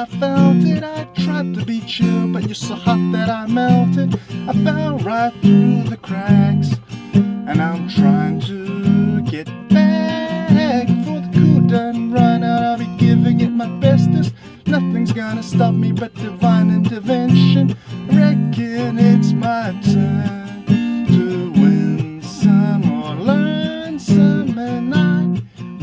I felt it. I tried to be chill, but you're so hot that I melted. I fell right through the cracks, and I'm trying to get back. Before the cool done run out, I'll be giving it my bestest. Nothing's gonna stop me but divine intervention. Reckon it's my turn to win some or learn some, and I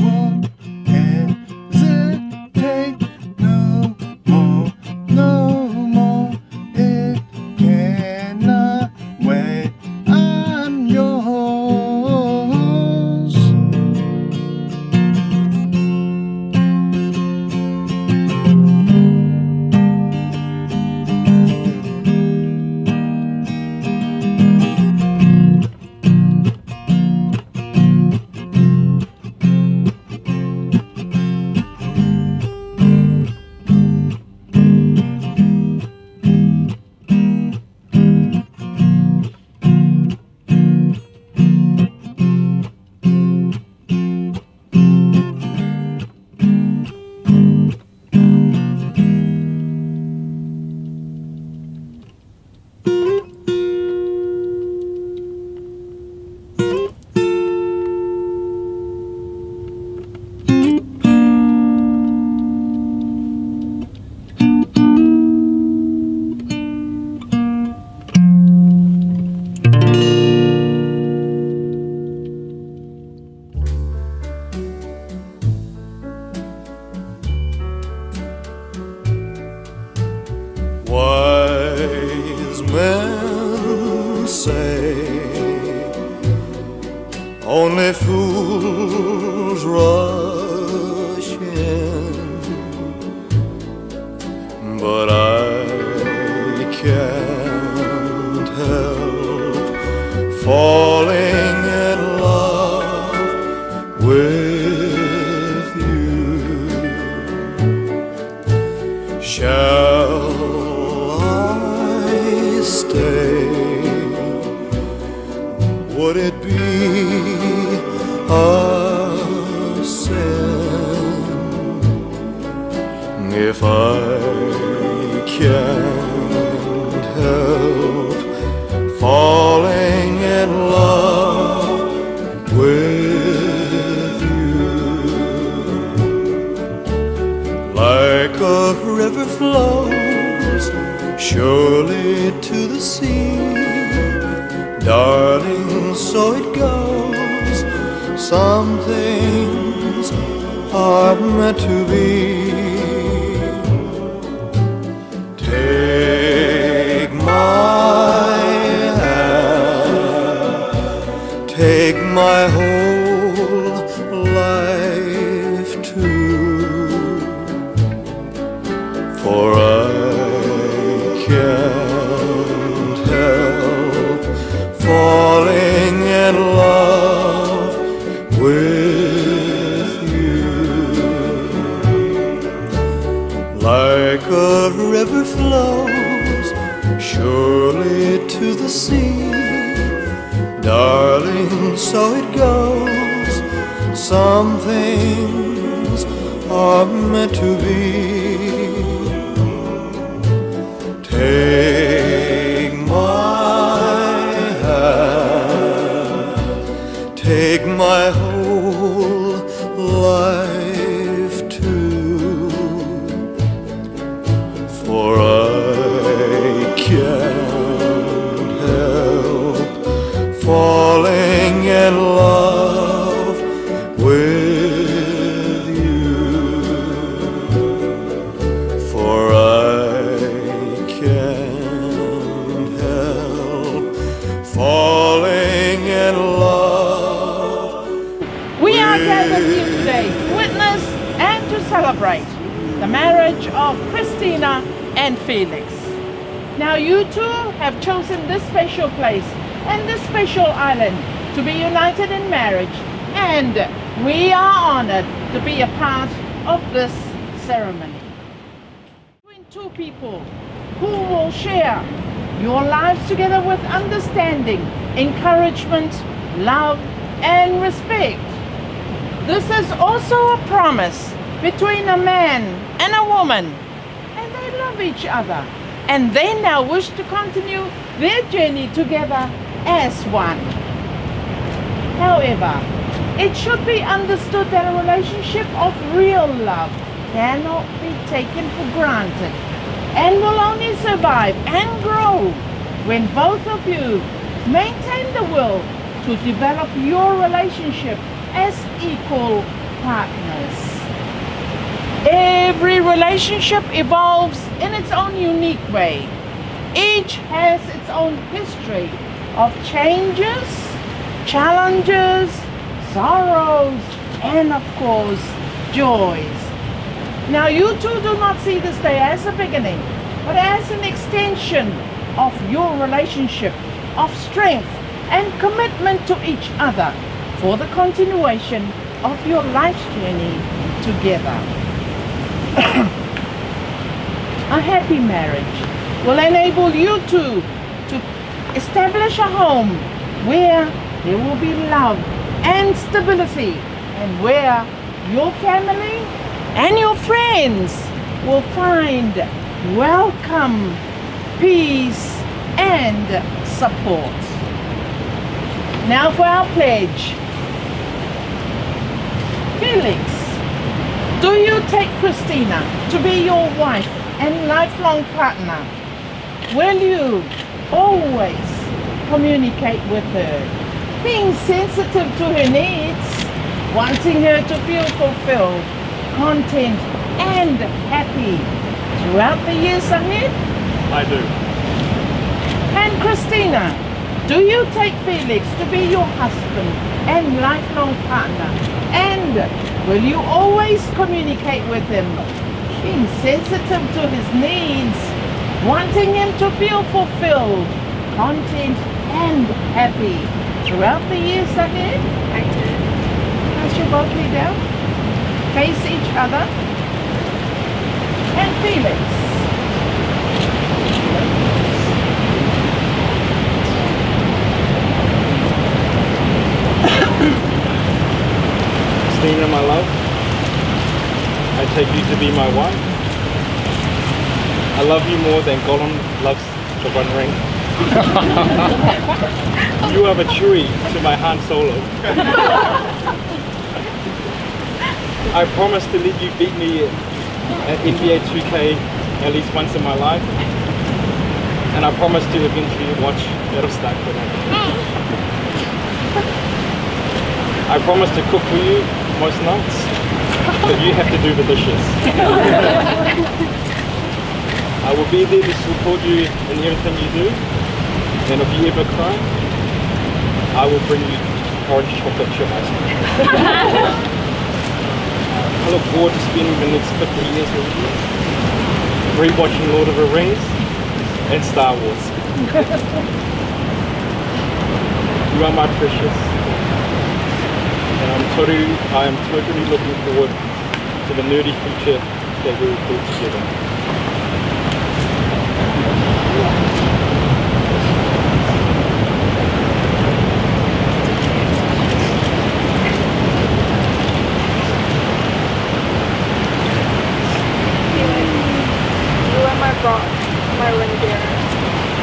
won't hesitate no more, no more. It cannot wait. I'm yours. Wise men say only fools rush in, but I can't help falling in love with you. Shall stay? Would it be a sin if I can't help falling in love with you? Like a river flows surely to the sea, darling, so it goes. Some things are meant to be. Take my hand, take my whole life too, for I can't help falling in love with you. Like a river flows surely to the sea, darling, so it goes. Some things are meant to be. Take my hand, take my whole life too, for I can't help falling in love with you, for I can't help falling in love. We are gathered here today to witness and to celebrate the marriage of Kristina and Felix. Now you two have chosen this special place and this special island to be united in marriage, and we are honored to be a part of this ceremony. Between two people who will share your lives together with understanding, encouragement, love, and respect. This is also a promise between a man and a woman love each other, and they now wish to continue their journey together as one. However, it should be understood that a relationship of real love cannot be taken for granted and will only survive and grow when both of you maintain the will to develop your relationship as equal partners. Every relationship evolves in its own unique way. Each has its own history of changes, challenges, sorrows, and of course, joys. Now you two do not see this day as a beginning, but as an extension of your relationship of strength and commitment to each other for the continuation of your life's journey together. A happy marriage will enable you two to establish a home where there will be love and stability, and where your family and your friends will find welcome, peace, and support. Now for our pledge. Felix, do you take Kristina to be your wife and lifelong partner? Will you always communicate with her, being sensitive to her needs, wanting her to feel fulfilled, content, and happy throughout the years ahead? I do. And Kristina, do you take Felix to be your husband and lifelong partner? And will you always communicate with him, being sensitive to his needs, wanting him to feel fulfilled, content, and happy throughout the years ahead? I do. Cast your both knee down. Face each other. And Felix. Kristina, my love, I take you to be my wife. I love you more than Gollum loves the One Ring. You are the Chewie to my Han Solo. I promise to let you beat me at NBA 2K at least once in my life. And I promise to eventually watch Battlestar Galactica. I promise to cook for you most nights, but you have to do the dishes. I will be there to support you in everything you do, and if you ever cry, I will bring you orange chocolate chip ice cream. I look forward to spending the next 50 years with you, rewatching Lord of the Rings and Star Wars. You are my precious. And I am totally looking forward to the nerdy future that we will build together. Felix, you are my rock, my ring bearer,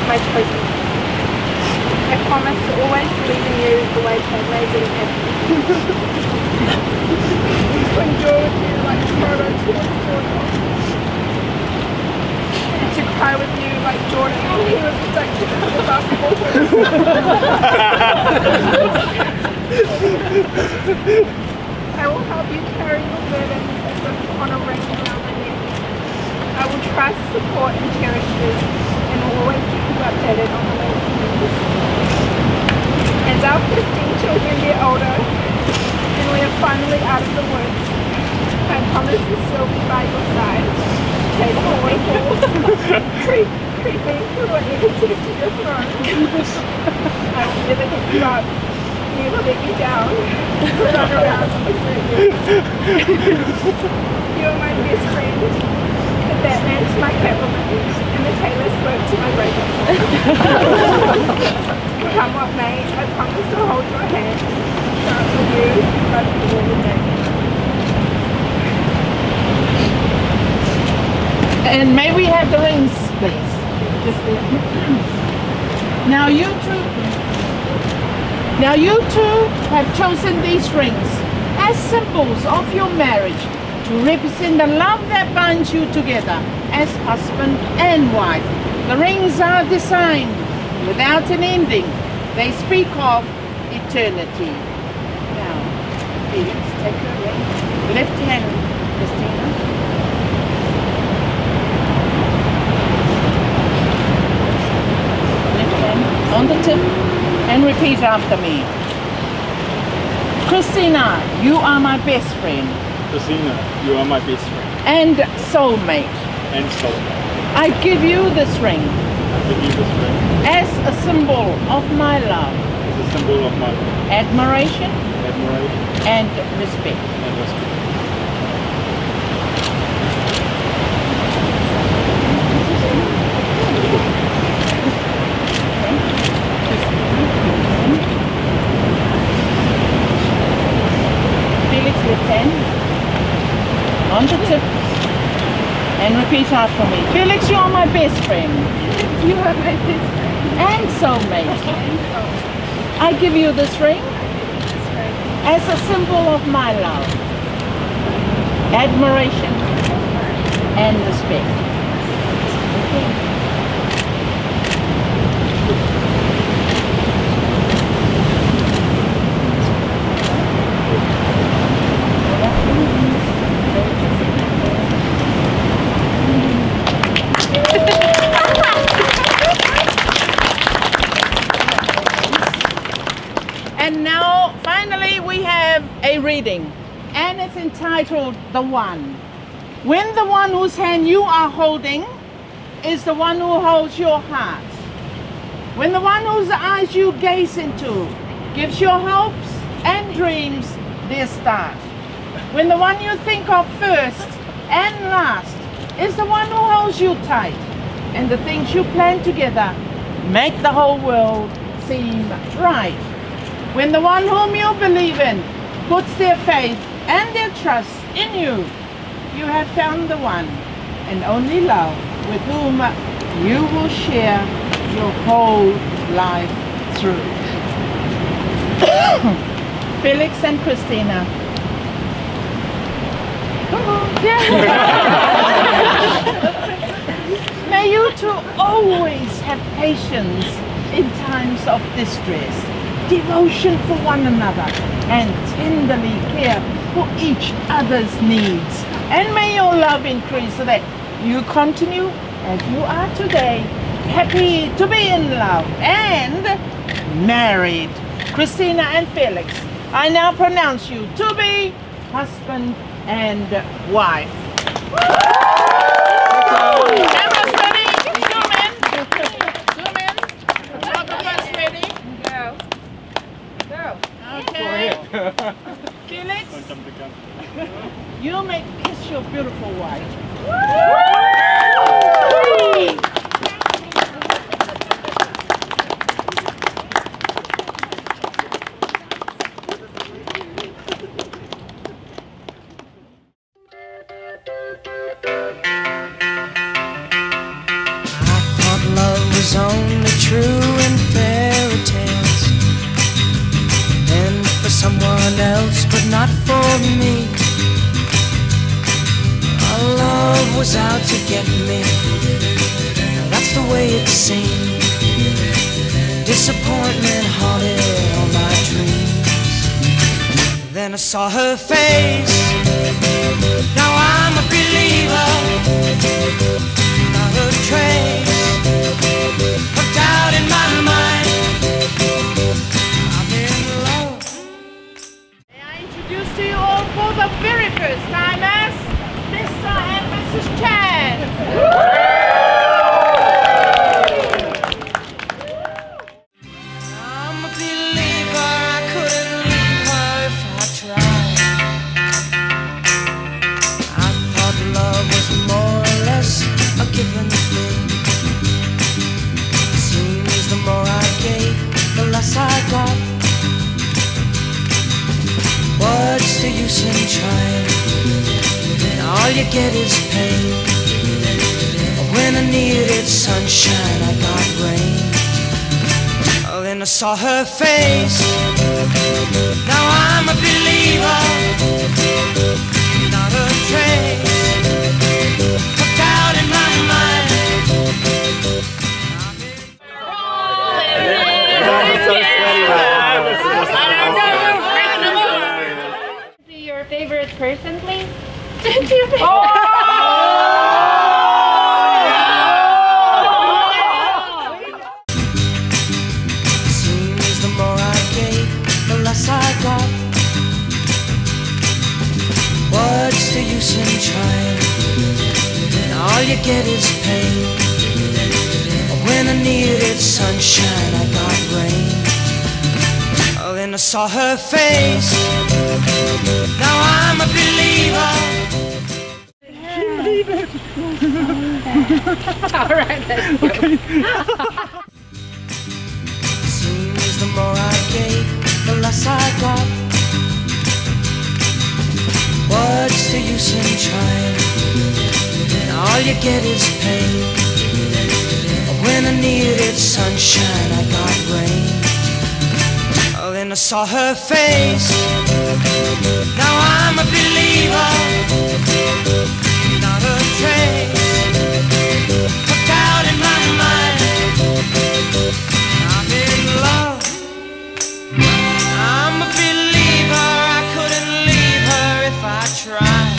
my chosen one. I promise to always believe in you the way Padme did in heaven. To endure with you like Frodo towards Jordan. And to cry with you like Jordan when he was protected from the basketball hoop. I will help you carry your burdens as if on a ring around my neck. I will trust, support, and cherish you, and will always keep you updated on the latest news. As our 15 children get older, and we are finally out of the woods, I promise to still be by your side, chasing the waterfalls, creeping through whatever test of your throne. I will never hit you up, never let you down, run around and desert you. You are my best friend, the Batman to my Catwoman, and the Taylor Swift to my Breakup. Come what may, I promise to hold your hand, dance with you, love you all the day. And may we have the rings, please? Just now you two have chosen these rings as symbols of your marriage to represent the love that binds you together as husband and wife. The rings are designed without an ending. They speak of eternity. Now, Felix, take your ring. Left hand, Kristina. Left hand on the tip and repeat after me. Kristina, you are my best friend. Kristina, you are my best friend. And soulmate. And soulmate. I give you this ring I give you this ring as a symbol of my love, as a symbol of my love, admiration, admiration, and respect. and respect. Felix, left hand on the tip and repeat after me. Felix, you are my best friend You are my best friend. and soulmate. And so, I give you this ring that's right. as a symbol of my love, admiration, and respect. And now, finally, we have a reading, and it's entitled The One. When the one whose hand you are holding is the one who holds your heart. When the one whose eyes you gaze into gives your hopes and dreams their start. When the one you think of first and last is the one who holds you tight, and the things you plan together make the whole world seem right. When the one whom you believe in puts their faith and their trust in you, you have found the one and only love with whom you will share your whole life through. Felix and Kristina. Come on. May you two always have patience in times of distress, devotion for one another, and tenderly care for each other's needs. And may your love increase so that you continue as you are today, happy to be in love and married. Kristina and Felix, I now pronounce you to be husband and wife. Cameras ready? Zoom in. Zoom in. Photographs ready? Go. Go. Okay. Felix, you may kiss your beautiful wife. I thought love was only true in fairy tales and for someone else, but not for me. Our love was out to get me. That's the way it seemed. Disappointment haunted all my dreams. Then I saw her face. Now I'm a believer. Not a trace of doubt in my mind. I'm in love. May I introduce to you all for the very first time as Mr. and Mrs. Chan. I'm a believer. I couldn't leave her if I tried. I thought love was more or less a given thing. Seems the more I gave, the less I got. What's the use in trying? All you get is pain. When I needed sunshine, I got rain. Oh, then I saw her face. Now I'm a believer, not a trace of doubt in my mind. Your favorite person, please? Seems the more I gave, the less I got. What's the use in trying? All you get is pain. When I needed sunshine, I got rain. Oh, then I saw her face. Now I'm a believer. All right, let's go. Seems the more I gave, the less I got. What's the use in trying? All you get is pain. When I needed sunshine, I got rain. Oh, then I saw her face. Now I'm a believer, not a trace of doubt in my mind. I'm in love, I'm a believer. I couldn't leave her if I tried.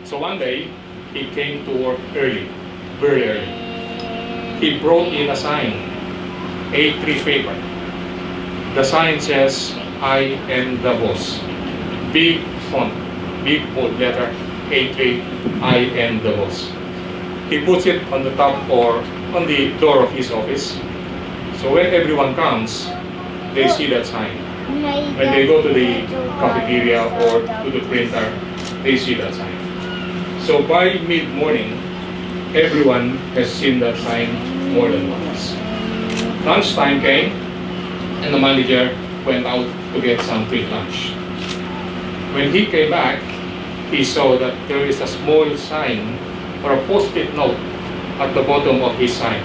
So one day, he came to work early, very early. He brought in a sign, A3 paper. The sign says, I am the boss. Big font, big bold letter, A3, I am the boss. He puts it on the top or on the door of his office. So when everyone comes, they see that sign. When they go to the cafeteria or to the printer, they see that sign. So by mid-morning, everyone has seen that sign more than once. Lunchtime came, and the manager went out to get some free lunch. When he came back, he saw that there is a small sign or a post-it note at the bottom of his sign.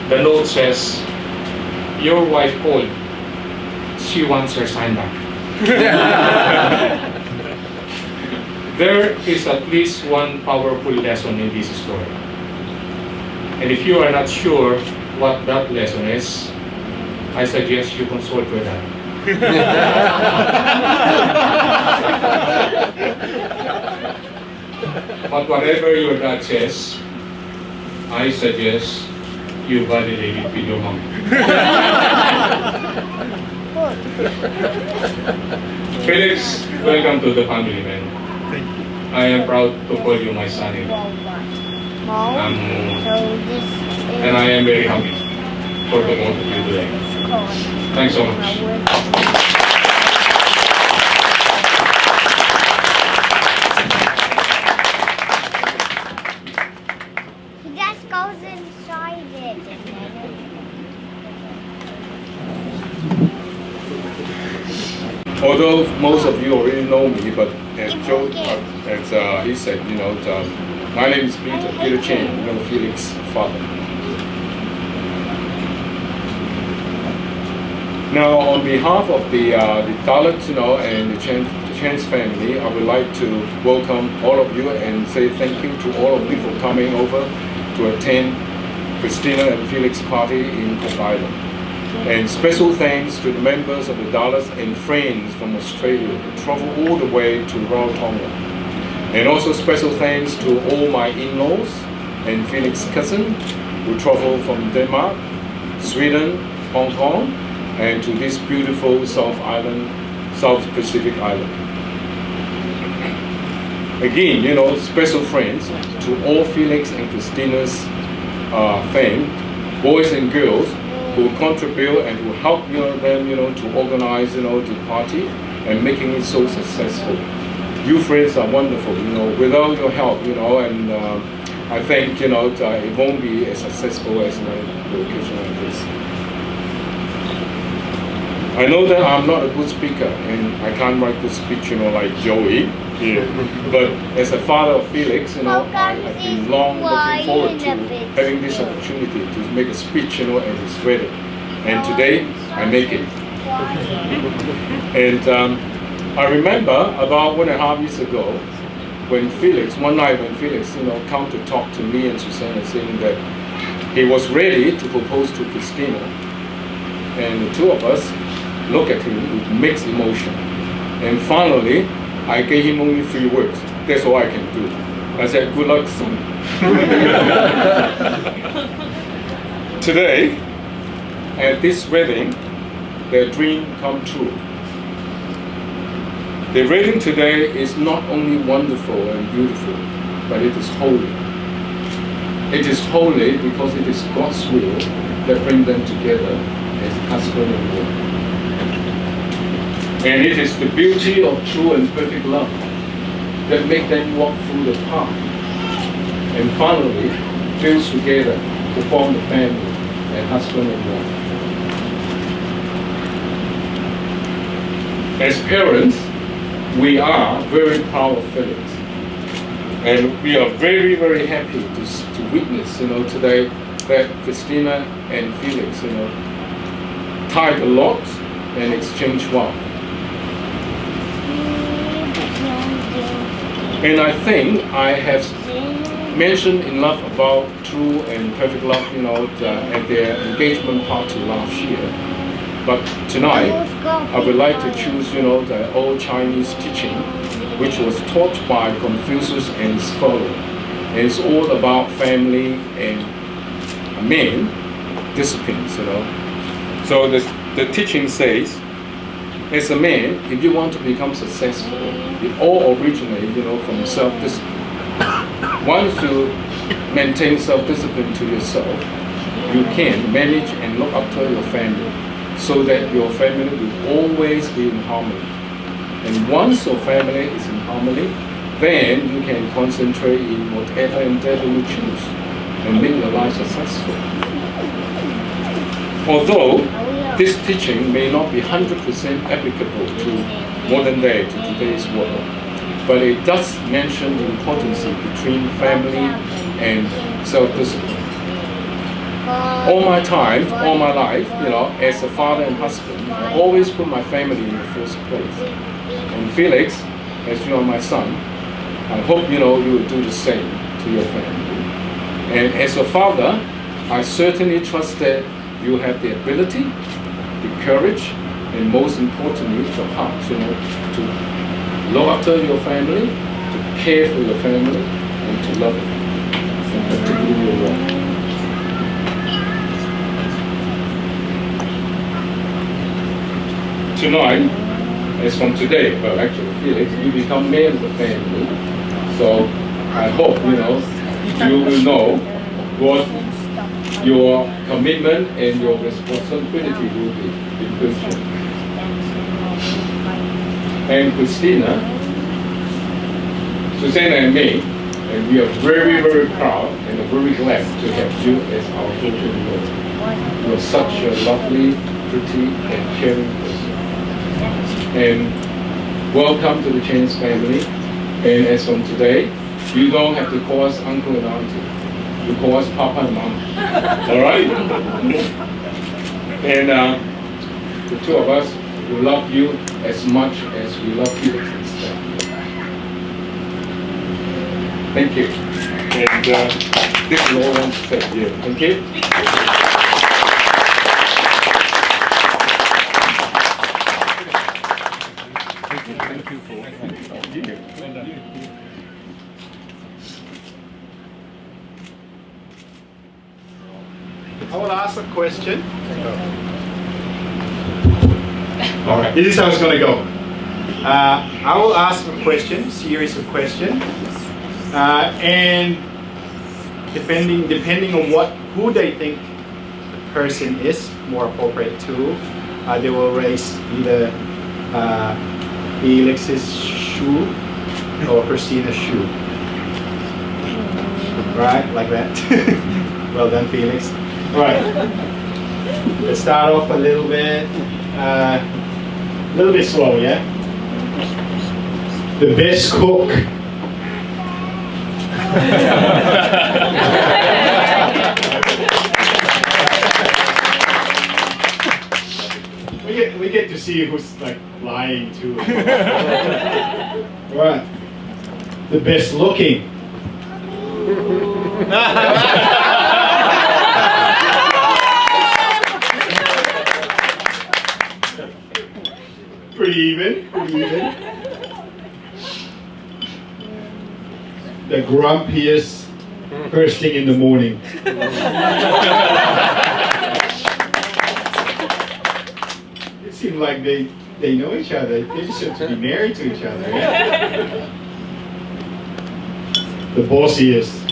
The note says, your wife called. She wants her sign back. There is at least one powerful lesson in this story. And if you are not sure what that lesson is, I suggest you consult with that. But whatever your dad says, I suggest you validate it with your mom. Felix, welcome to the family, man. I am proud to call you my son-in-law. And I am very happy for the both of you today. Thanks so much. He just goes inside it. Although most of you already know me, but as Joe, he said, my name is Peter Chen, Felix's father. Now, on behalf of the Dalit, and the Chen's family, I would like to welcome all of you and say thank you to all of you for coming over to attend Kristina and Felix party in Cook Island. And special thanks to the members of the Dallas and friends from Australia who traveled all the way to Rarotonga. And also special thanks to all my in-laws and Felix's cousin who traveled from Denmark, Sweden, Hong Kong, and to this beautiful South Pacific island. Again, special friends to all Felix and Kristina's fans, boys and girls, who contribute and who help them, to organize, the party, and making it so successful. You friends are wonderful, without your help, and I think, it won't be as successful as my occasion like this. I know that I'm not a good speaker and I can't write good speech, like Joey here. But as a father of Felix, I have been long looking forward to having this opportunity to make a speech, at his wedding. And today I make it. And I remember about 1.5 years ago, one night when Felix, come to talk to me and Susanna, saying that he was ready to propose to Kristina, and the two of us looked at him with mixed emotion. And finally, I gave him only 3 words. That's all I can do. I said, "Good luck, son." Today, at this wedding, their dream come true. The wedding today is not only wonderful and beautiful, but it is holy. It is holy because it is God's will that brings them together as husband and wife. And it is the beauty of true and perfect love that make them walk through the path and finally fuse together to form the family and husband and wife. As parents, we are very proud of Felix, and we are very, very happy to witness, today that Kristina and Felix, tied a lot and exchanged vows. And I think I have mentioned enough about true and perfect love, at their engagement party last year. But tonight, I would like to choose, the old Chinese teaching, which was taught by Confucius and his followers. And it's all about family and men disciplines, So the teaching says, as a man, if you want to become successful, it all originates, from self-discipline. Once you maintain self-discipline to yourself, you can manage and look after your family, so that your family will always be in harmony. And once your family is in harmony, then you can concentrate in whatever endeavor you choose and make your life successful. Although this teaching may not be 100% applicable to modern day, to today's world, but it does mention the importance between family and self-discipline. All my time, all my life, as a father and husband, I always put my family in the first place. And Felix, as you are my son, I hope you will do the same to your family. And as a father, I certainly trust that you have the ability, the courage, and most importantly, the heart, to look after your family, to care for your family, and to love it, and particularly your wife. Tonight, as from today, well actually Felix, you become man of the family. So I hope, you will know what your commitment and your responsibility will be in future. And Kristina, Susanna and me, and we are very, very proud and very glad to have you as our future wife. You are such a lovely, pretty, and caring person. And welcome to the Chinese family. And as from today, you don't have to call us uncle and auntie. You call us papa and mama. All right? And the two of us will love you as much as we love Felix and Steph. Thank you. And this is all I want to say here. Thank you. Thank you for I will ask a question. All right, this is how it's going to go. I will ask a question, series of questions, and depending on who they think the person is more appropriate to, they will raise either Felix's shoe or Kristina's shoe. Right, like that. Well done, Felix. Right. Let's start off a little bit slow, yeah? The best cook. We get to see who's like lying too. Right. The best looking. Pretty even. The grumpiest first thing in the morning. It seems like they know each other. They should be married to each other. Yeah? The bossiest.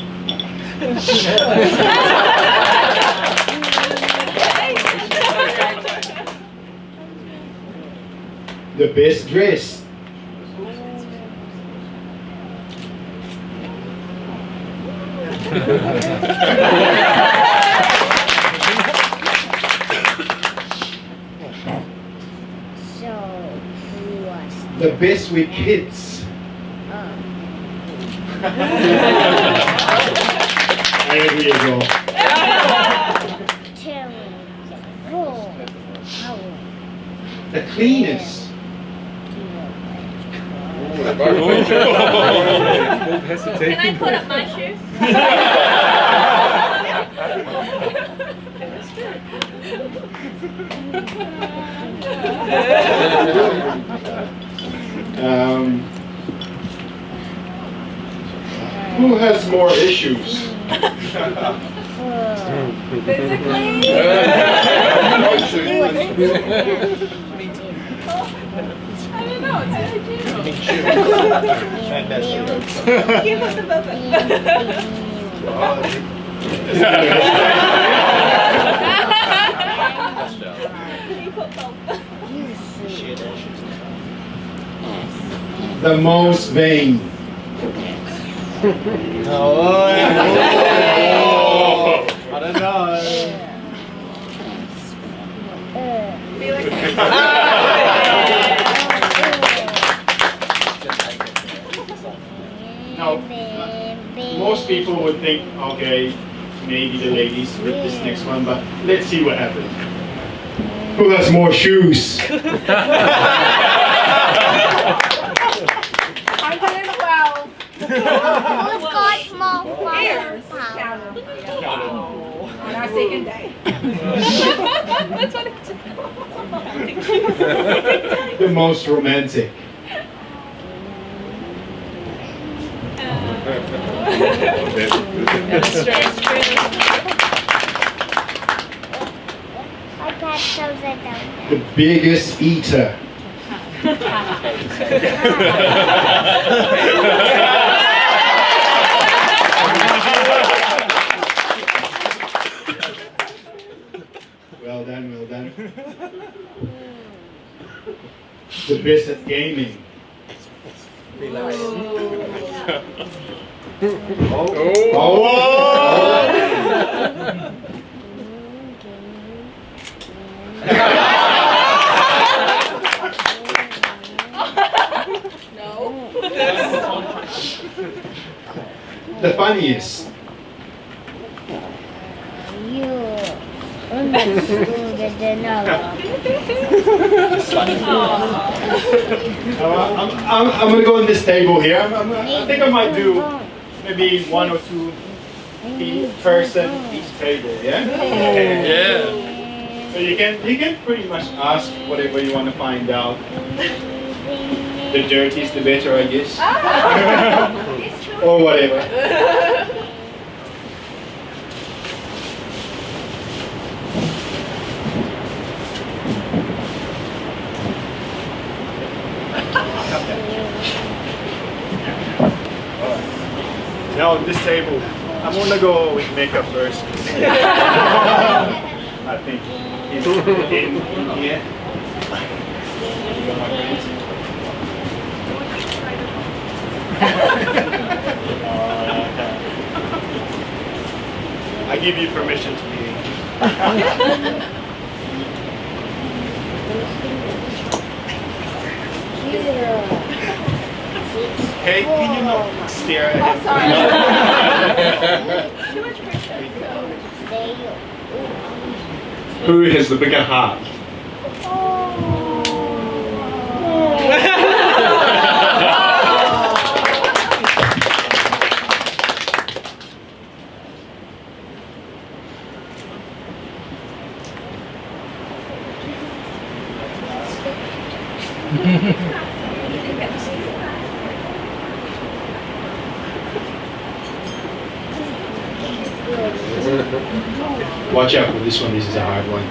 The best dressed. The best with kids. There you go. The cleanest. Can I put up my shoe? Who has more issues? Physically? I don't know, it's Keep up the The most vain. I don't know. No, most people would think, okay, maybe the ladies with this next one, but let's see what happens. Who has more shoes? 112. Who's got more Ears. On our second day. That's what it's The most romantic. The biggest eater. Well done, well done. The best at gaming. The funniest. I'm gonna go on this table here. I think I might do maybe one or two each person each table. Yeah. Yeah. So you can pretty much ask whatever you want to find out. The dirtiest, the better, I guess. Or whatever. Now on this table, I'm gonna go with makeup first. I think he's in here. give you permission to be. Hey, can you not stare at him? Who has the bigger heart? Watch out for this one, this is a hard one.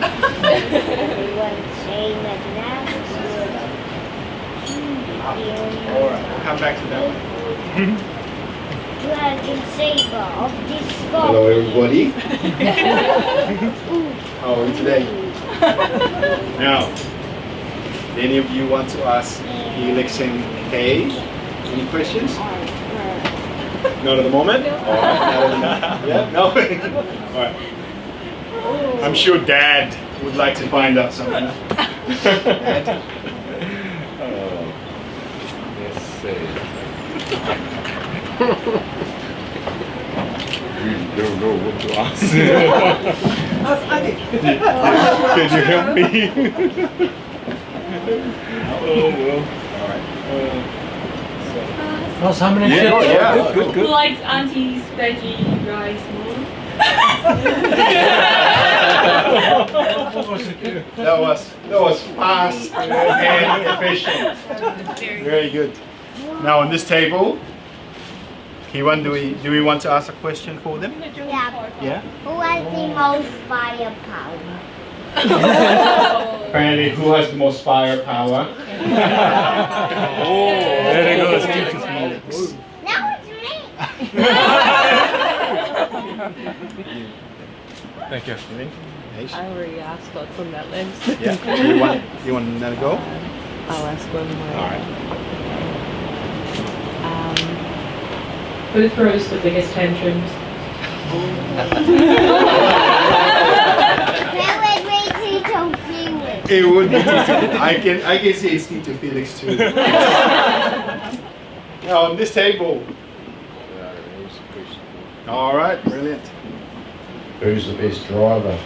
Alright, we'll come back to that one. Dragon saber of this Hello everybody. How are you today? Now, any of you want to ask Felix and Kay any questions? Not at the moment? Alright. Yeah? No? Alright. I'm sure Dad would like to find out something. Dad? Let's see. We don't know what to ask. Could you help me? Oh, well. Alright. How many Yeah, kids? yeah. Good, Who good. likes Auntie's veggie rice more? That was fast and efficient. Very good. Now on this table, Kiwan, do we want to ask a question for them? Yeah. Yeah. Who has the most firepower? Apparently, who has the most firepower? There it goes. Now it's me. Thank you. Nice. I already asked what's on that list. Yeah. You want to go? I'll ask one more. All right. Who throws the biggest tantrums? That would make me confused. It would be Tito. I can say it's Tito Felix too. Now on this table. All right, brilliant. Who's the best driver?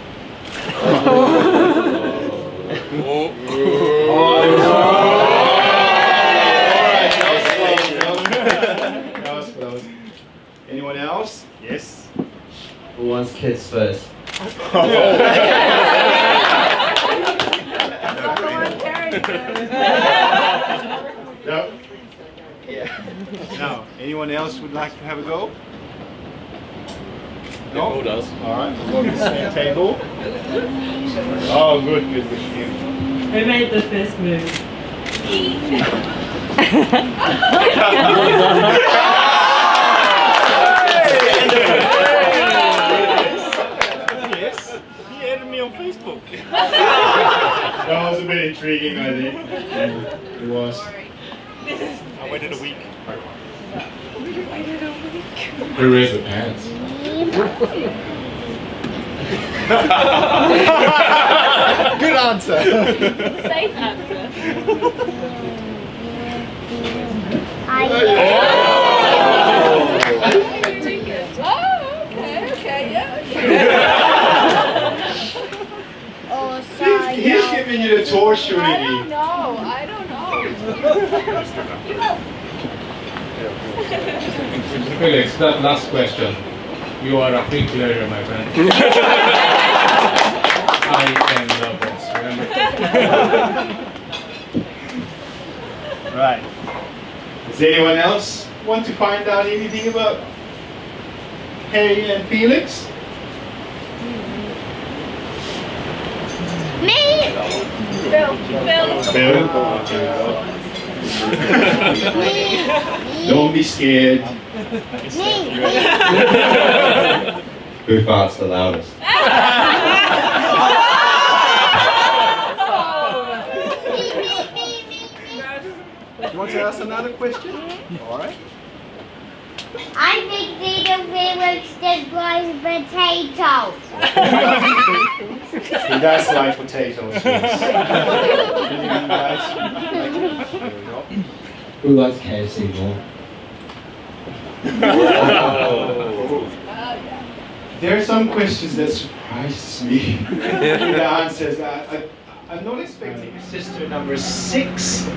That was close. Anyone else? Yes. Who wants kids first? No. Yeah. Now, anyone else would like to have a go? No? Who does? All right, we'll go to the same table. Oh, good. Who made the first move? Yes, he added me on Facebook. That was a bit intriguing, I think. It was. I waited a week. Who raised the pants? Good answer. Safe answer. Oh, sorry. He's giving you the tour, shooting I me. don't know. I don't know. Felix, that last question. You are a quick learner, my friend. I am the boss, remember? Right. Does anyone else want to find out anything about Harry and Felix? Me. Bill. Bill? Don't be scared. Me. Who farts the loudest? You want to ask another question? All right. I think Peter Felix did like potatoes. He does like potatoes. Yes. Who likes KFC more? There are some questions that surprises me. The answers. I'm not expecting sister number 6.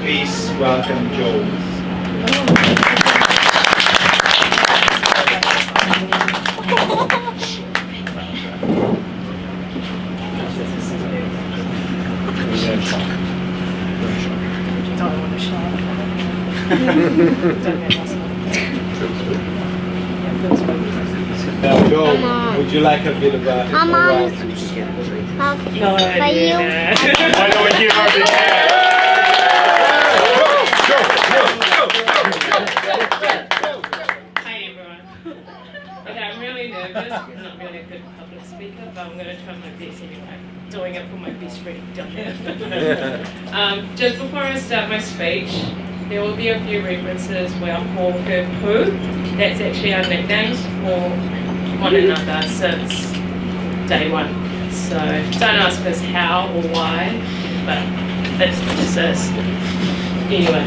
Please welcome Joel. Now, Joel, would you like a bit of a Mama. for you? But you. Why don't we give her the Hi everyone. Okay, I'm really nervous. I'm not really a good public speaker, but I'm going to try my best anyway. Doing it for my best friend, just before I start my speech, there will be a few references where I'll call her Pooh. That's actually our nicknames for one another since day one. So don't ask us how or why, but that's just us. Anyway,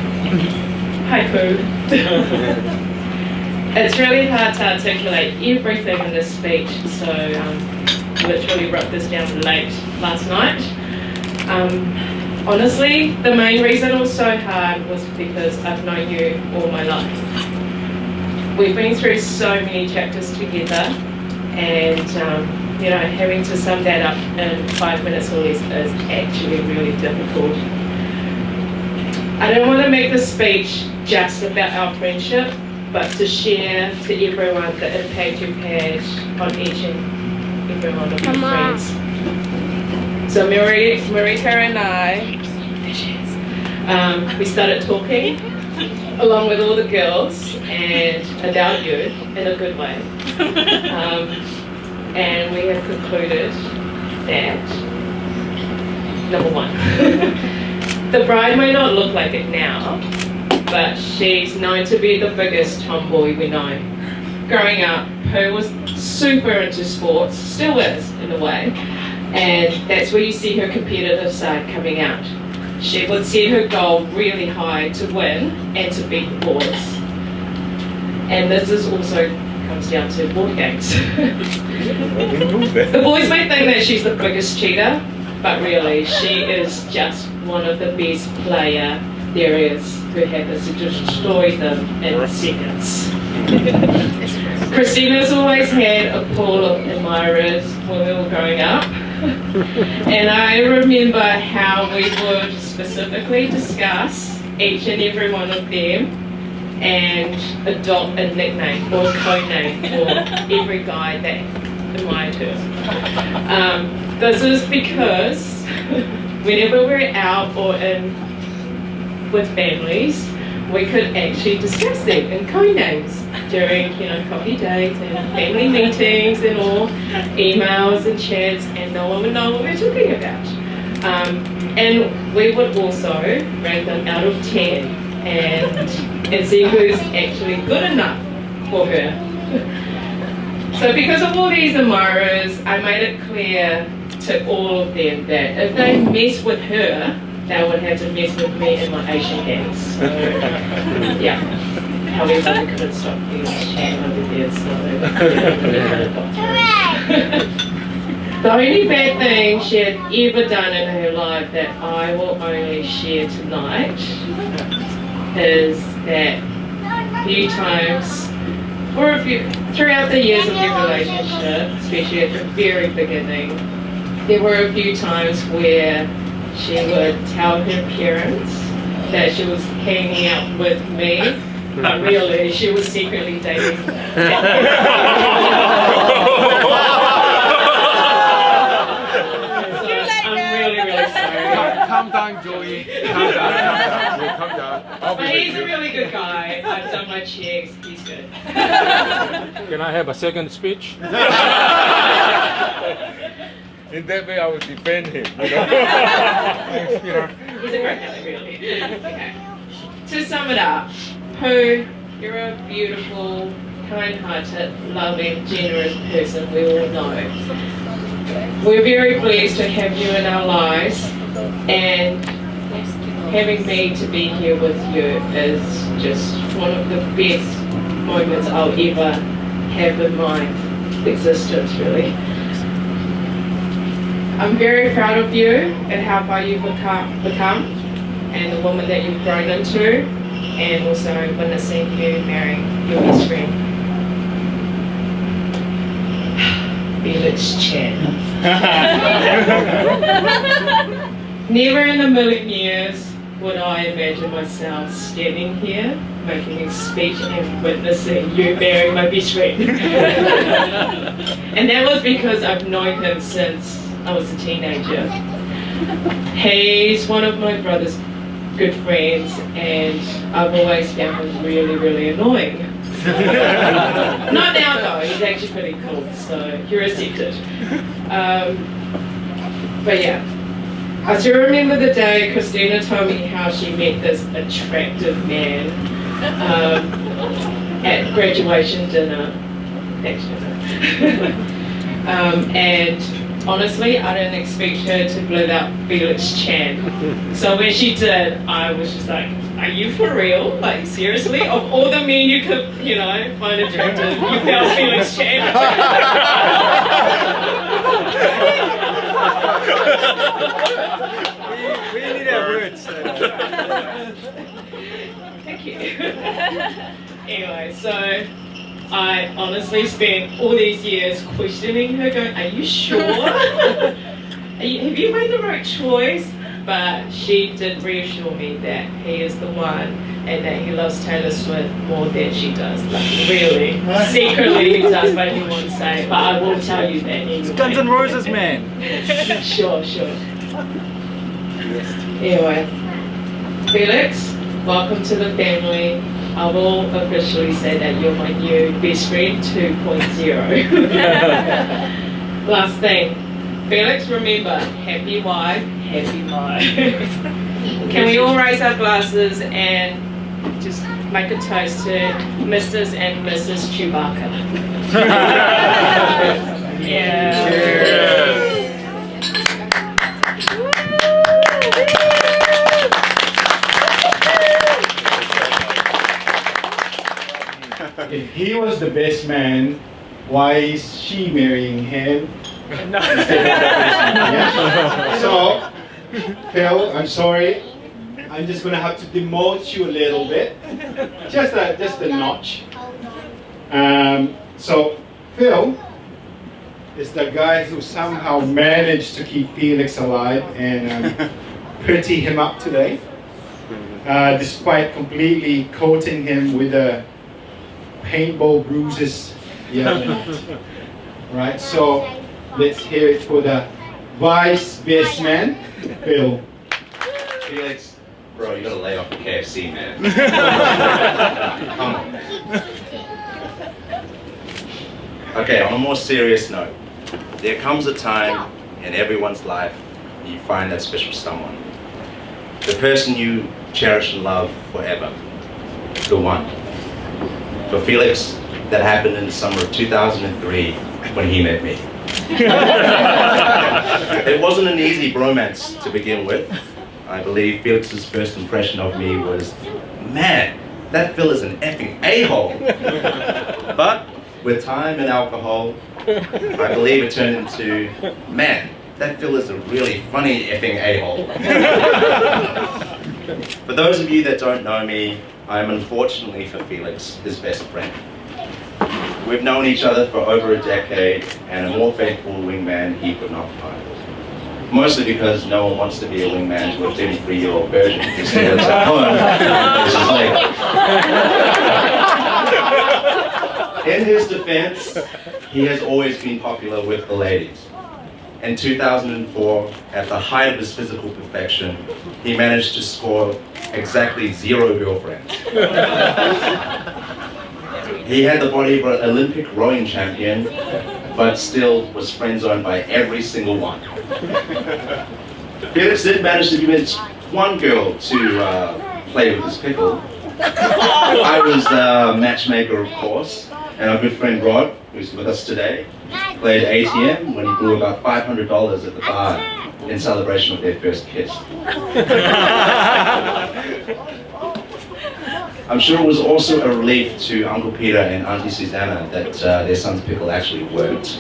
hi Pooh. It's really hard to articulate everything in this speech, so literally wrote this down late last night. Honestly, the main reason it was so hard was because I've known you all my life. We've been through so many chapters together, and having to sum that up in 5 minutes or less is actually really difficult. I don't want to make this speech just about our friendship, but to share to everyone the impact you've had on each and every one of your friends. So Marika and I, we started talking along with all the girls and about you in a good way. And we have concluded that, number one, the bride may not look like it now, but she's known to be the biggest tomboy we know. Growing up, Pooh was super into sports, still is in a way, and that's where you see her competitive side coming out. She would set her goal really high to win and to beat the boys. And this is also comes down to board games. The boys may think that she's the biggest cheater, but really she is just one of the best player there is, who happens to destroy them in seconds. Kristina's always had a pool of admirers when we were growing up, and I remember how we would specifically discuss each and every one of them and adopt a nickname or a code name for every guy that admired her. This is because whenever we're out or in with families, we could actually discuss them in code names during, coffee dates and family meetings and all, emails and chats, and no one would know what we're talking about. And we would also rank them out of 10 and see who's actually good enough for her. So because of all these admirers, I made it clear to all of them that if they mess with her, they would have to mess with me and my Asian gangs. So, yeah. However, we couldn't stop things chatting over there, so the only bad thing she had ever done in her life that I will only share tonight is that few times, throughout the years of your relationship, especially at the very beginning, there were a few times where she would tell her parents that she was hanging out with me, but really she was secretly dating. Calm down, Joey. Calm down. We'll calm down. But he's a really good guy. I've done my checks. He's good. Can I have a second speech? In that way, I would defend him. He's a great guy, really. Okay. To sum it up, Pooh, you're a beautiful, kind-hearted, loving, generous person, we all know. We're very pleased to have you in our lives, and having me to be here with you is just one of the best moments I'll ever have in my existence, really. I'm very proud of you and how far you've become and the woman that you've grown into, and also witnessing you marrying your best friend, Felix Chan. Never in a million years would I imagine myself standing here making a speech and witnessing you marrying my best friend. And that was because I've known him since I was a teenager. He's one of my brother's good friends, and I've always found him really, really annoying. Not now though, he's actually pretty cool, so you're accepted. But yeah, I still remember the day Kristina told me how she met this attractive man at graduation dinner. And honestly, I didn't expect her to blurt out Felix Chan. So when she did, I was just like, are you for real? Like, seriously? Of all the men you could, you know, find attractive, you found Felix Chan? We need our words. Thank you. Anyway, so I honestly spent all these years questioning her, going, are you sure? Have you made the right choice? But she did reassure me that he is the one and that he loves Taylor Swift more than she does. Like, really. Secretly he does, but he won't say it. But I will tell you that anyway. It's Guns N' Roses, man. Sure. Anyway, Felix, welcome to the family. I will officially say that you're my new best friend 2.0. Last thing, Felix, remember, happy wife, happy life. Can we all raise our glasses and just make a toast to Mrs. and Mrs. Chewbacca? Yeah. Cheers. If he was the best man, why is she marrying him? Yeah? So, Phil, I'm sorry. I'm just gonna have to demote you a little bit, just a notch. So, Phil is the guy who somehow managed to keep Felix alive and pretty him up today, despite completely coating him with a paintball bruises. Yeah. Right. So let's hear it for the vice best man, Phil. Felix, bro, you gotta lay off the KFC, man. Come on. Okay, on a more serious note, there comes a time in everyone's life you find that special someone. The person you cherish and love forever. The one. For Felix, that happened in the summer of 2003 when he met me. It wasn't an easy bromance to begin with. I believe Felix's first impression of me was, man, that Phil is an effing a-hole. But with time and alcohol, I believe it turned into, man, that Phil is a really funny effing a-hole. For those of you that don't know me, I am unfortunately for Felix, his best friend. We've known each other for over a decade, and a more faithful wingman he could not find. Mostly because no one wants to be a wingman to a 33-year-old virgin who still lives at home. In his defense, he has always been popular with the ladies. In 2004, at the height of his physical perfection, he managed to score exactly 0 girlfriends. He had the body of an Olympic rowing champion, but still was friend-zoned by every single one. Felix did manage to convince one girl to play with his pickle, I was the matchmaker, of course, and our good friend Rod, who's with us today, played ATM when he blew about $500 at the bar in celebration of their first kiss. I'm sure it was also a relief to Uncle Peter and Auntie Susanna that their son's pickle actually worked.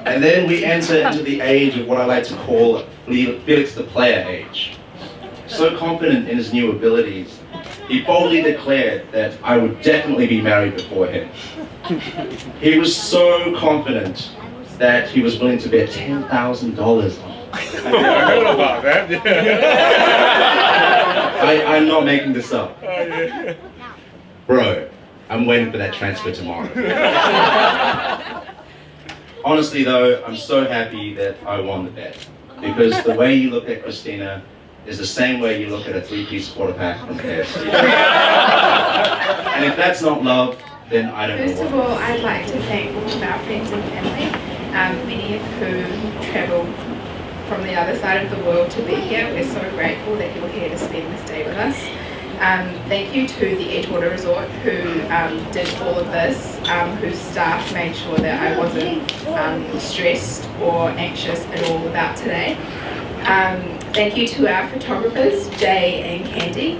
And then we enter into the age of what I like to call Felix the player age. So confident in his new abilities, he boldly declared that I would definitely be married before him. He was so confident that he was willing to bet $10,000 on it. I heard about that. I'm not making this up. Bro, I'm waiting for that transfer tomorrow. Honestly though, I'm so happy that I won the bet. Because the way you look at Kristina is the same way you look at a 3-piece quarter pack from KFC. And if that's not love, then I don't know what. First of all, I'd like to thank all of our friends and family, many of whom travelled from the other side of the world to be here. We're so grateful that you're here to spend this day with us. Thank you to the Edgewater Resort who did all of this, whose staff made sure that I wasn't stressed or anxious at all about today. Thank you to our photographers, Jay and Candy.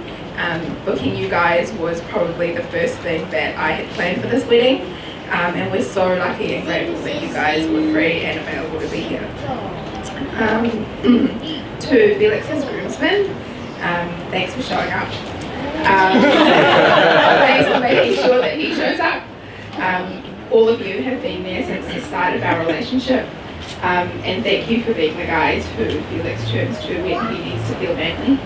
Booking you guys was probably the first thing that I had planned for this wedding, and we're so lucky and grateful that you guys were free and available to be here. To Felix's groomsmen, thanks for showing up. Thanks for making sure that he shows up. All of you have been there since the start of our relationship. And thank you for being the guys who Felix turns to when he needs to feel manly.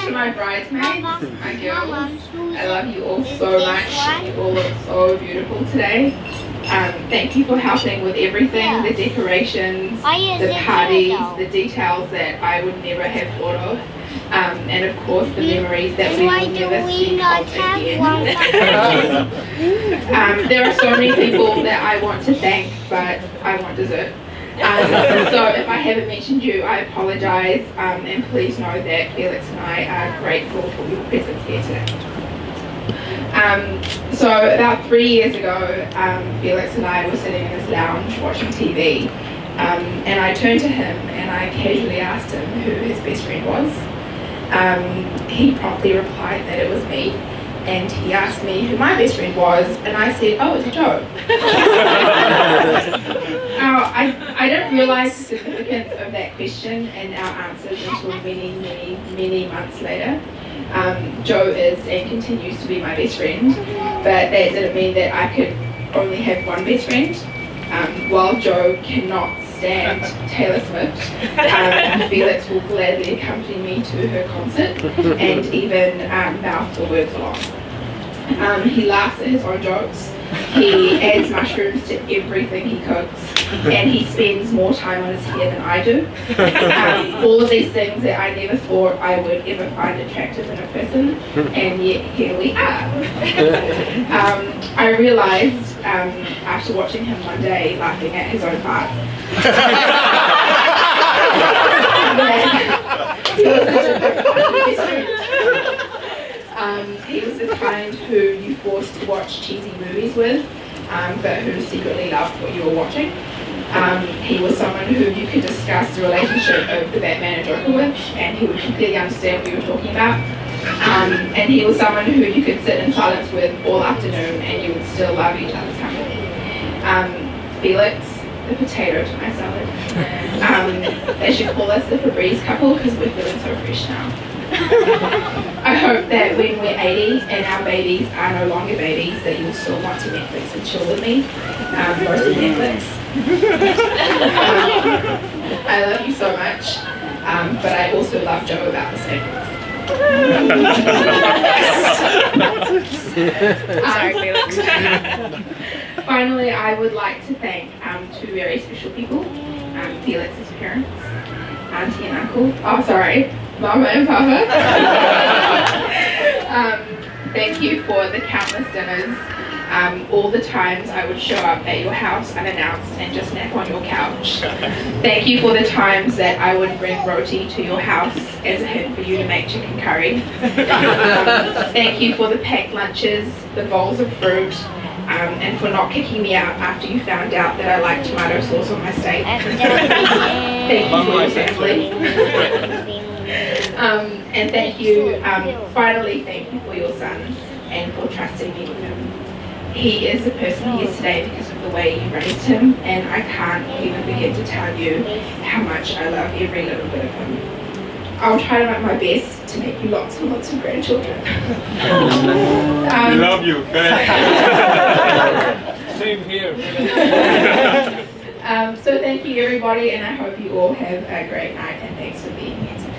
To my bridesmaids, my girls, I love you all so much. You all look so beautiful today. Thank you for helping with everything, the decorations, the parties, the details that I would never have thought of. And of course the memories that we will never speak of again. There are so many people that I want to thank, but I want dessert. So if I haven't mentioned you, I apologise, and please know that Felix and I are grateful for your presence here today. So about 3 years ago, Felix and I were sitting in this lounge watching TV, and I turned to him and I casually asked him who his best friend was. He promptly replied that it was me, and he asked me who my best friend was, and I said, oh, it's Joe. I didn't realise the significance of that question and our answers until many months later. Joe is and continues to be my best friend, but that didn't mean that I could only have one best friend. While Joe cannot stand Taylor Swift, Felix will gladly accompany me to her concert and even mouth the words along. He laughs at his own jokes, he adds mushrooms to everything he cooks, and he spends more time on his hair than I do. All of these things that I never thought I would ever find attractive in a person, and yet here we are. I realised after watching him one day laughing at his own farts, he was the kind who you forced to watch cheesy movies with, but who secretly loved what you were watching. He was someone who you could discuss the relationship of the Batman and Joker with, and he would completely understand what you were talking about. And he was someone who you could sit in silence with all afternoon and you would still love each other's company. Felix, the potato to my salad. They should call us the Febreze couple because we're feeling so fresh now. I hope that when we're 80 and our babies are no longer babies, that you'll still want to Netflix and chill with me. Mostly Netflix. I love you so much, but I also love Joe about the same. Sorry, Felix. Finally, I would like to thank two very special people, Felix's parents, Auntie and Uncle. Oh, sorry. Mama and Papa. Thank you for the countless dinners all the times I would show up at your house unannounced and just nap on your couch. Thank you for the times that I would bring roti to your house as a hint for you to make chicken curry. Thank you for the packed lunches, the bowls of fruit, and for not kicking me out after you found out that I like tomato sauce on my steak. Thank you for your family. And thank you, finally thank you for your son and for trusting me with him. He is the person he is today because of the way you raised him, and I can't even begin to tell you how much I love every little bit of him. I'll try to make my best to make you lots and lots of grandchildren. We love you. Same here. So thank you everybody, and I hope you all have a great night, and thanks for being here today.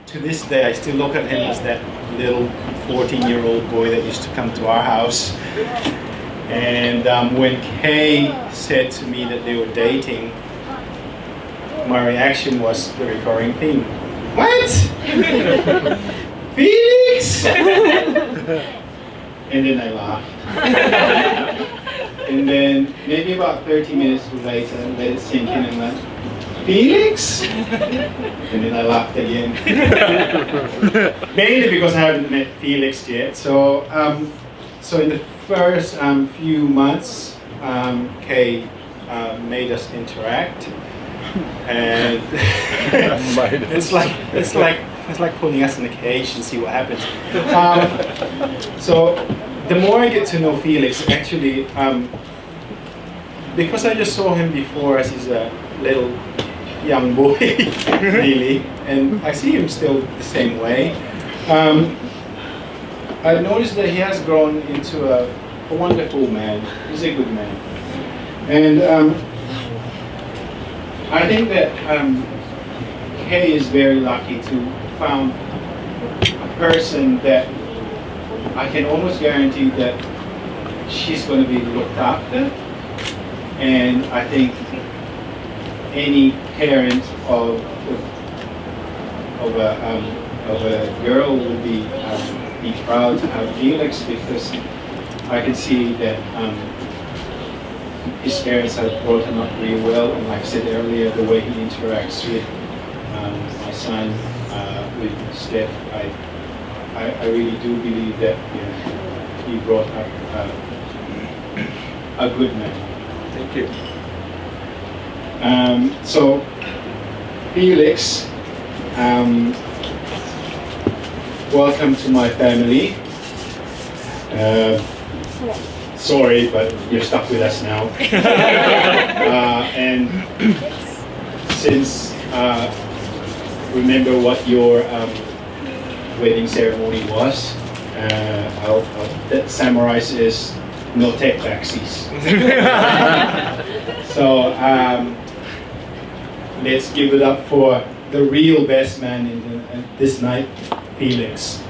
To this day, I still look at him as that little 14-year-old boy that used to come to our house. And when Kay said to me that they were dating, my reaction was the recurring theme. What? Felix? And then I laughed. And then maybe about 30 minutes later, I let it sink in and went, Felix? And then I laughed again. Mainly because I haven't met Felix yet. So in the first few months, Kay made us interact, and it's like putting us in a cage and see what happens. So the more I get to know Felix, actually, because I just saw him before as he's a little young boy, really, and I see him still the same way. I've noticed that he has grown into a wonderful man. He's a good man. And I think that Kay is very lucky to found a person that I can almost guarantee that she's going to be looked after. And I think any parent of a girl would be proud to have Felix, because I can see that his parents have brought him up really well, and like I said earlier, the way he interacts with my son, with Steph, I really do believe that he brought up a good man. Thank you. So Felix, welcome to my family. Sorry, but you're stuck with us now. And since remember what your wedding ceremony was, I'll summarize is no tech taxis. So let's give it up for the real best man in this night, Felix.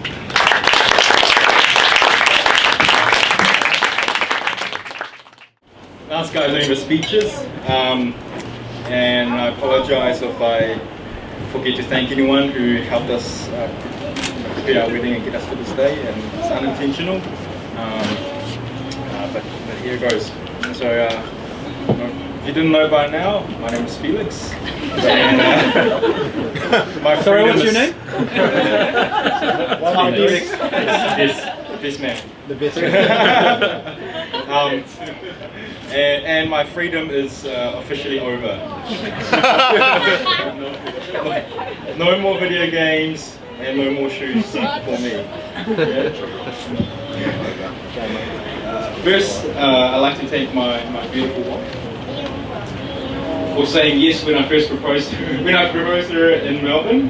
Last guy doing the speeches, and I apologize if I forget to thank anyone who helped us prepare our wedding and get us to this day, and it's unintentional, but here goes. So if you didn't know by now, my name is Felix. And, Sorry, what's your name? Felix. Yes, the best man. The best man. And my freedom is officially over. No more video games and no more shoes for me. First, I'd like to thank my beautiful wife for saying yes when I first proposed to her, in Melbourne.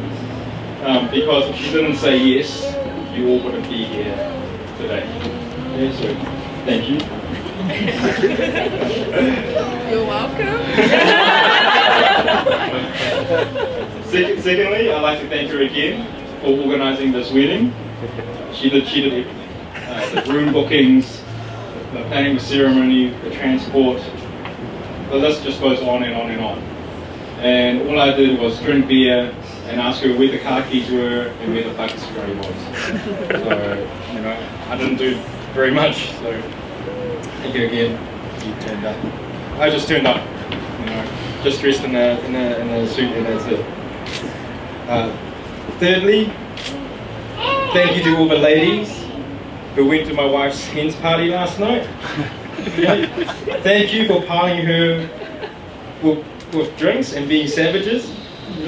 Because if she didn't say yes, you all wouldn't be here today. Yeah, so thank you. You're welcome. Secondly, I'd like to thank her again for organising this wedding. She did everything. The room bookings, the planning the ceremony, the transport. The list just goes on and on and on. And all I did was drink beer and ask her where the car keys were and where the bucket spray was. So, you know, I didn't do very much, so thank you again. You turned up. I just turned up, you know, just dressed in a suit and that's it. Thirdly, thank you to all the ladies who went to my wife's hen's party last night. Thank you for piling her with drinks and being savages. We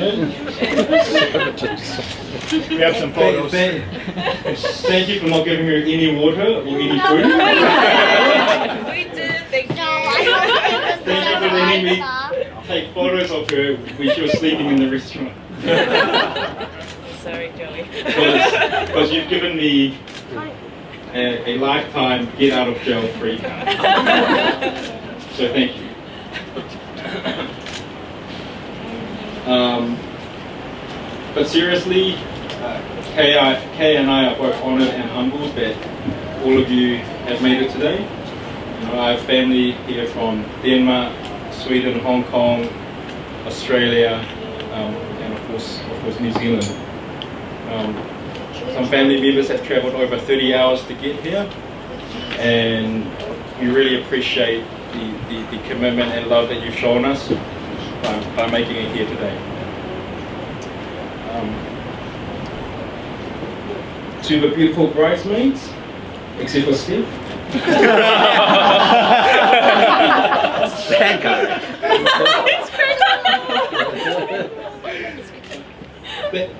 have some photos. Thank you for not giving her any water or any food. We did, thank you. Thank you for letting me take photos of her when she was sleeping in the restaurant. Sorry, Joey. Because you've given me a lifetime get out of jail free card. So thank you. But seriously, Kay and I are both honoured and humbled that all of you have made it today. You know, I have family here from Denmark, Sweden, Hong Kong, Australia, and of course New Zealand. Some family members have travelled over 30 hours to get here, and we really appreciate the commitment and love that you've shown us by making it here today. To the beautiful bridesmaids, except for Steve. That guy.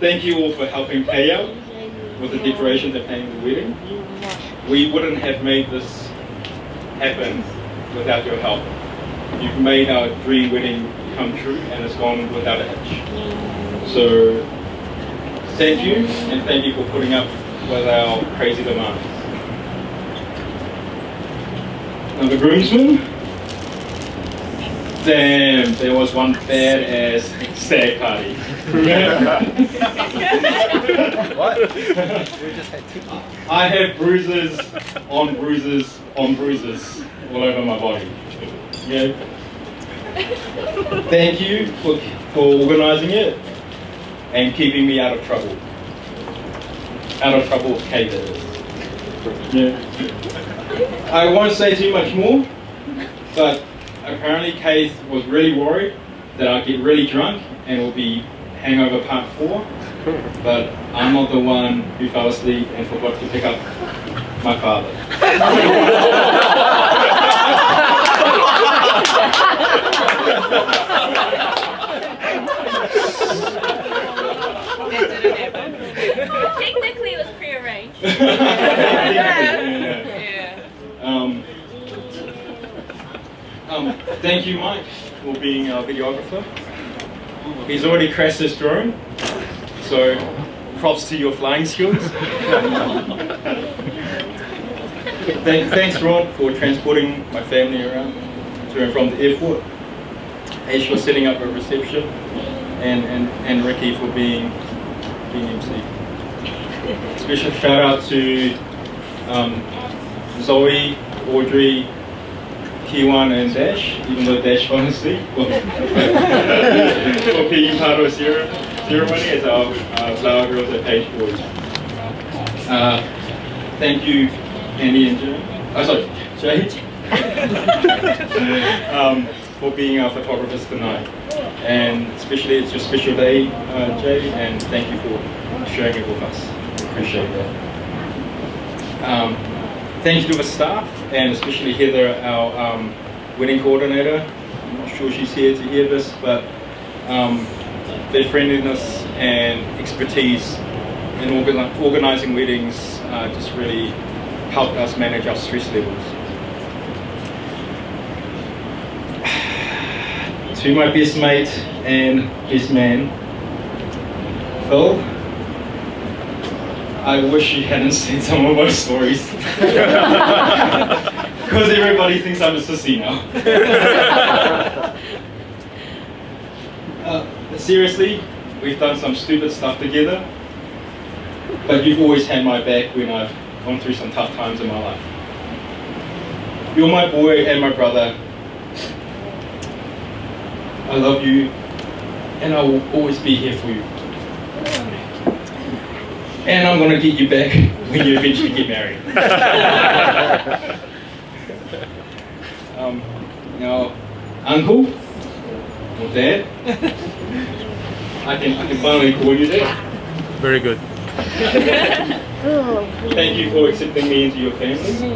Thank you all for helping Kay out with the decorations and planning the wedding. We wouldn't have made this happen without your help. You've made our dream wedding come true and it's gone without a hitch. So thank you, and thank you for putting up with our crazy demands. Now the groomsmen. Damn, there was one badass stag party. What? I have bruises on bruises on bruises all over my body. Yeah. Thank you for organising it and keeping me out of trouble. Out of trouble with Kay, that is. Yeah. I won't say too much more, but apparently Kay was really worried that I'd get really drunk and it will be hangover part 4, but I'm not the one who fell asleep and forgot to pick up my father. Technically, it was prearranged. Thank you, Mike, for being our videographer. He's already crashed his drone, so props to your flying skills. Thanks, Rod, for transporting my family around to and from the airport. Ash for setting up a reception, and Ricky for being MC. Special shout out to Zoe, Audrey, Kiwan and Dash, even though Dash fell asleep, for being part of the ceremony as our flower girls at Page Boys. Thank you, Andy and Jay, for being our photographers tonight. And especially it's your special day, Jay, and thank you for sharing it with us. Appreciate that. Thank you to the staff, and especially Heather, our wedding coordinator. I'm not sure she's here to hear this, but their friendliness and expertise in organising weddings just really helped us manage our stress levels. To my best mate and best man, Phil, I wish you hadn't seen some of my stories. Because everybody thinks I'm a sissy now. Seriously, we've done some stupid stuff together, but you've always had my back when I've gone through some tough times in my life. You're my boy and my brother. I love you and I will always be here for you. And I'm going to get you back when you eventually get married. Now, Uncle or Dad, I can finally call you Dad. Very good. Thank you for accepting me into your family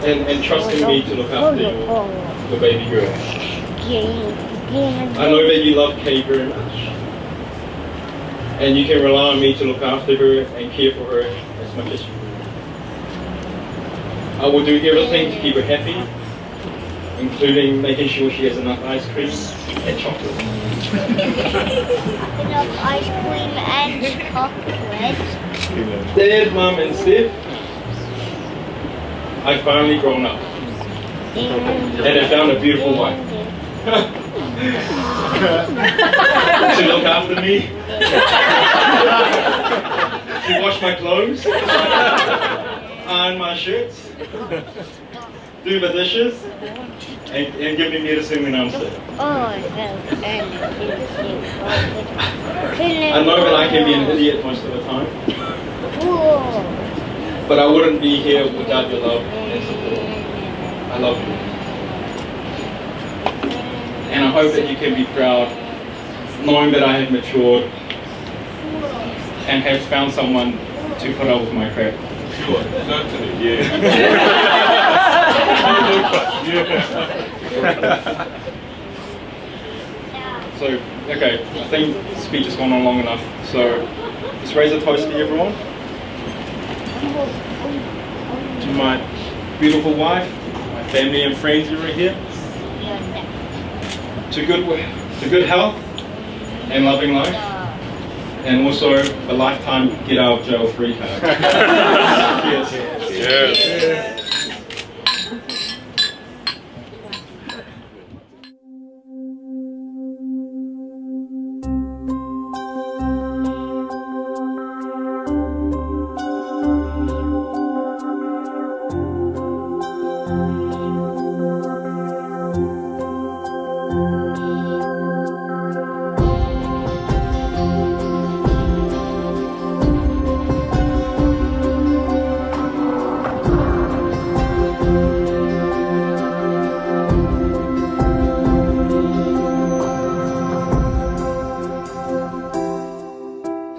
and trusting me to look after your baby girl. I know that you love Kay very much, and you can rely on me to look after her and care for her as much as you do. I will do everything to keep her happy, including making sure she has enough ice cream and chocolate. Enough ice cream and chocolate. Dad, Mum and Steph, I've finally grown up and I found a beautiful wife to look after me, to wash my clothes, iron my shirts, do the dishes, and give me medicine when I'm sick. I know that I can be an idiot most of the time, but I wouldn't be here without your love and support. I love you. And I hope that you can be proud, knowing that I have matured and have found someone to put up with my crap. Sure, certainly, yeah. So, okay, I think the speech has gone on long enough. So, let's raise a toast to everyone. To my beautiful wife, my family and friends who are here. To good health and loving life. And also a lifetime get out of jail free card. Cheers. Yes.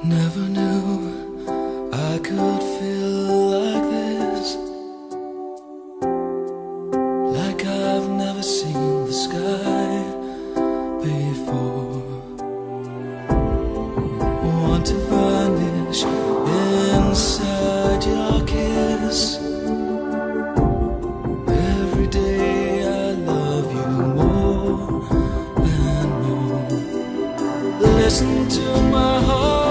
Never knew I could feel like this, like I've never seen the sky before. Want to vanish inside your kiss. Every day I love you more and more. Listen to my heart.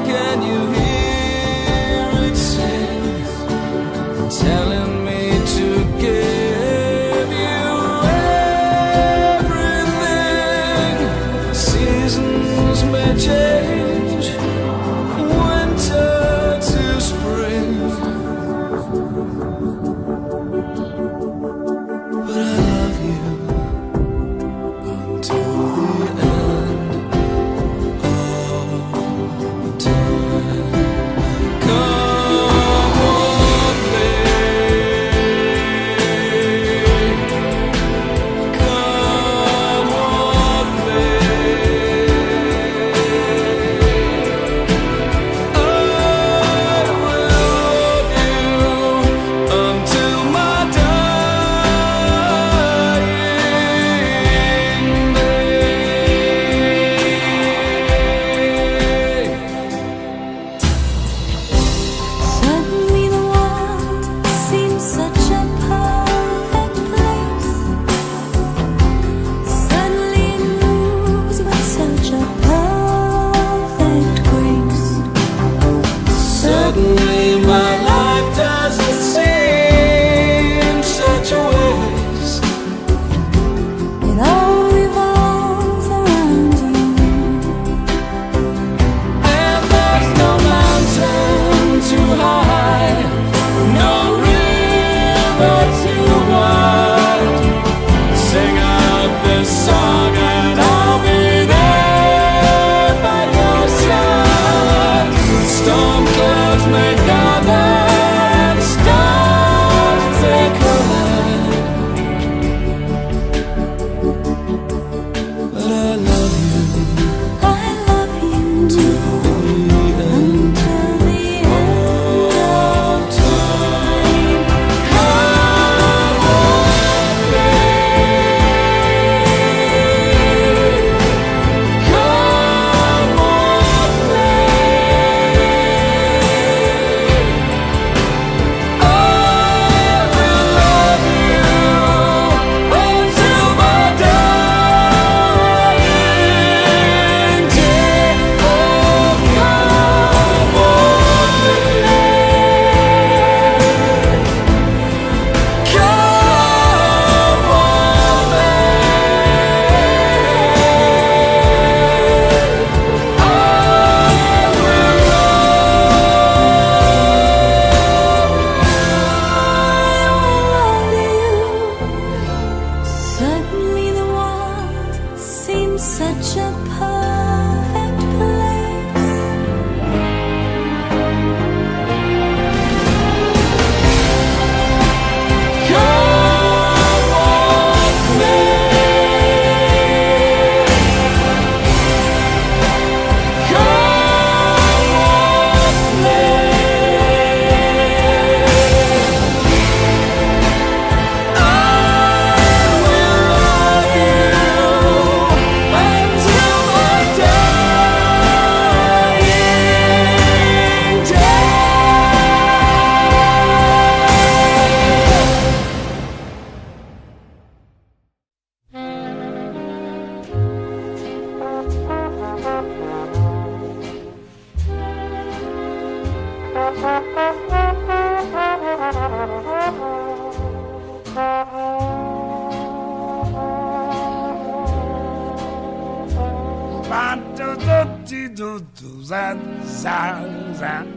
Can you hear it sing, telling me to give you everything? Seasons may change, winter to spring, but I love you until the end. Time.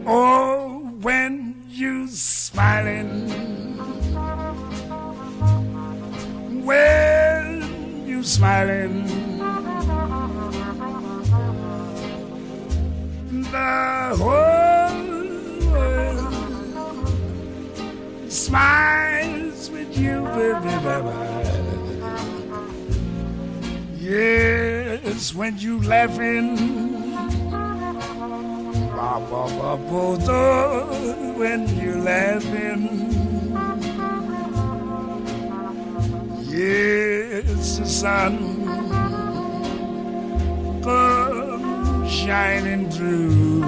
Oh, when you smiling, when you smiling, the whole world smiles with you, baby, baby. Yes, when you laughing, when you laughing, yes, the sun comes shining through.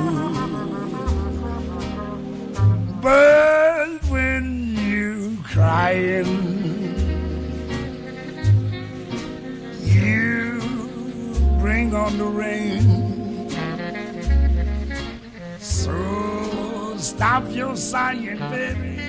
But when you crying, you bring on the rain. So stop your sighing, baby.